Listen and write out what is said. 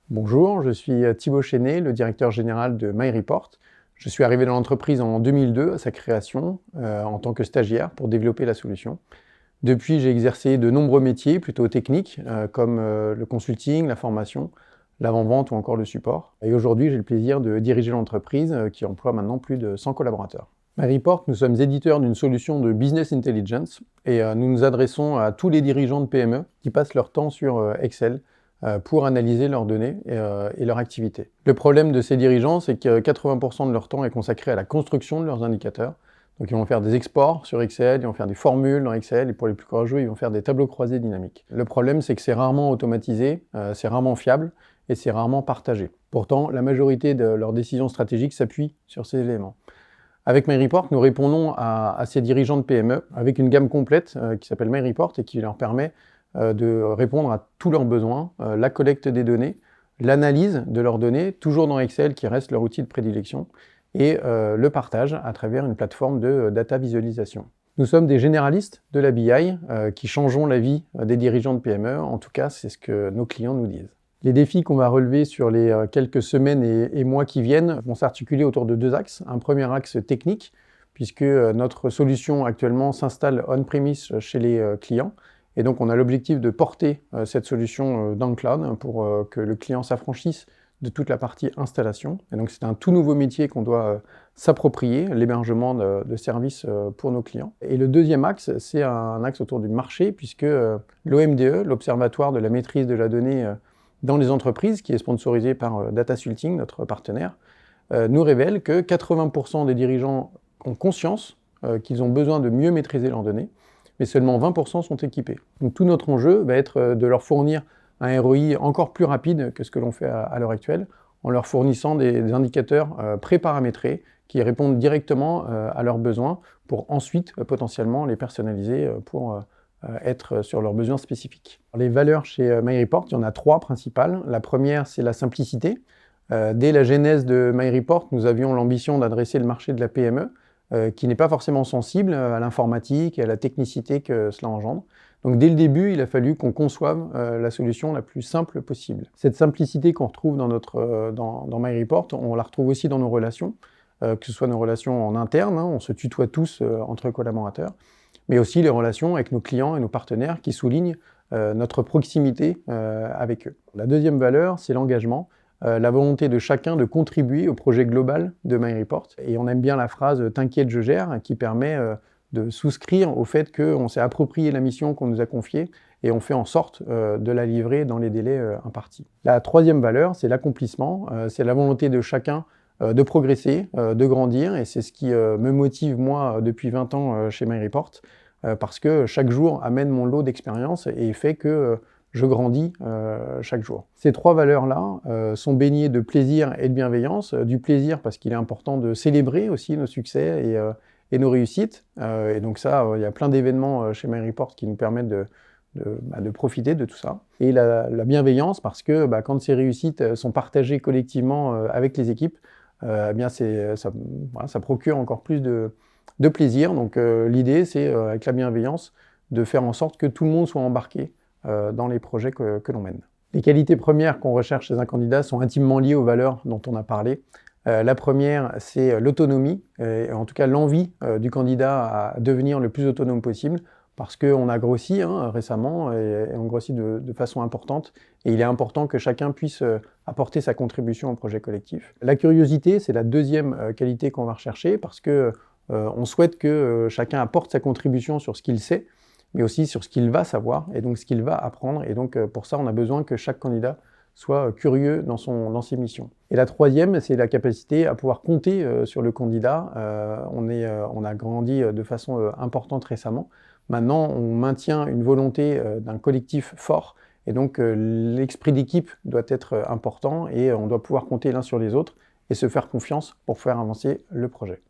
Bonjour, je suis Thibaut Chenet, le directeur général de MyReport. Je suis arrivé dans l'entreprise en 2002 à sa création en tant que stagiaire pour développer la solution. Depuis, j'ai exercé de nombreux métiers plutôt techniques comme le consulting, la formation, l'avant-vente ou encore le support. Et aujourd'hui, j'ai le plaisir de diriger l'entreprise qui emploie maintenant plus de 100 collaborateurs. MyReport, nous sommes éditeurs d'une solution de business intelligence et nous nous adressons à tous les dirigeants de PME qui passent leur temps sur Excel pour analyser leurs données et leur activité. Le problème de ces dirigeants, c'est que 80% de leur temps est consacré à la construction de leurs indicateurs. Donc ils vont faire des exports sur Excel, ils vont faire des formules dans Excel, et pour les plus courageux, ils vont faire des tableaux croisés dynamiques. Le problème, c'est que c'est rarement automatisé, c'est rarement fiable, et c'est rarement partagé. Pourtant, la majorité de leurs décisions stratégiques s'appuient sur ces éléments. Avec MyReport, nous répondons à ces dirigeants de PME avec une gamme complète qui s'appelle MyReport et qui leur permet de répondre à tous leurs besoins, la collecte des données, l'analyse de leurs données, toujours dans Excel qui reste leur outil de prédilection, et le partage à travers une plateforme de data visualisation. Nous sommes des généralistes de la BI qui changeons la vie des dirigeants de PME, en tout cas c'est ce que nos clients nous disent. Les défis qu'on va relever sur les quelques semaines et mois qui viennent vont s'articuler autour de deux axes. Un premier axe technique, puisque notre solution actuellement s'installe on-premise chez les clients, et donc on a l'objectif de porter cette solution dans le cloud pour que le client s'affranchisse de toute la partie installation. Et donc c'est un tout nouveau métier qu'on doit s'approprier, l'hébergement de services pour nos clients. Et le deuxième axe, c'est un axe autour du marché, puisque l'OMDE, l'Observatoire de la maîtrise de la donnée dans les entreprises, qui est sponsorisé par Datasulting, notre partenaire, nous révèle que 80% des dirigeants ont conscience qu'ils ont besoin de mieux maîtriser leurs données, mais seulement 20% sont équipés. Donc tout notre enjeu va être de leur fournir un ROI encore plus rapide que ce que l'on fait à l'heure actuelle, en leur fournissant des indicateurs pré-paramétrés qui répondent directement à leurs besoins pour ensuite potentiellement les personnaliser pour être sur leurs besoins spécifiques. Les valeurs chez MyReport, il y en a trois principales. La première, c'est la simplicité. Dès la genèse de MyReport, nous avions l'ambition d'adresser le marché de la PME, qui n'est pas forcément sensible à l'informatique et à la technicité que cela engendre. Donc dès le début, il a fallu qu'on conçoive la solution la plus simple possible. Cette simplicité qu'on retrouve dans MyReport, on la retrouve aussi dans nos relations, que ce soit nos relations en interne, on se tutoie tous entre collaborateurs, mais aussi les relations avec nos clients et nos partenaires qui soulignent notre proximité avec eux. La deuxième valeur, c'est l'engagement. La volonté de chacun de contribuer au projet global de MyReport. Et on aime bien la phrase « T'inquiète, je gère » qui permet de souscrire au fait qu'on s'est approprié la mission qu'on nous a confiée et on fait en sorte de la livrer dans les délais impartis. La troisième valeur, c'est l'accomplissement. C'est la volonté de chacun de progresser, de grandir, et c'est ce qui me motive moi depuis 20 ans chez MyReport, parce que chaque jour amène mon lot d'expérience et fait que je grandis chaque jour. Ces trois valeurs-là sont baignées de plaisir et de bienveillance. Du plaisir parce qu'il est important de célébrer aussi nos succès et nos réussites. Et donc ça, il y a plein d'événements chez MyReport qui nous permettent de profiter de tout ça. Et la bienveillance parce que quand ces réussites sont partagées collectivement avec les équipes, eh bien ça procure encore plus de plaisir. Donc l'idée, c'est avec la bienveillance de faire en sorte que tout le monde soit embarqué dans les projets que l'on mène. Les qualités premières qu'on recherche chez un candidat sont intimement liées aux valeurs dont on a parlé. La première, c'est l'autonomie, en tout cas l'envie du candidat à devenir le plus autonome possible, parce qu'on a grossi récemment et on grossit de façon importante, et il est important que chacun puisse apporter sa contribution au projet collectif. La curiosité, c'est la deuxième qualité qu'on va rechercher, parce que on souhaite que chacun apporte sa contribution sur ce qu'il sait, mais aussi sur ce qu'il va savoir, et donc ce qu'il va apprendre. Et donc pour ça, on a besoin que chaque candidat soit curieux dans ses missions. Et la troisième, c'est la capacité à pouvoir compter sur le candidat. On a grandi de façon importante récemment. Maintenant, on maintient une volonté d'un collectif fort, et donc l'esprit d'équipe doit être important, et on doit pouvoir compter l'un sur les autres, et se faire confiance pour faire avancer le projet.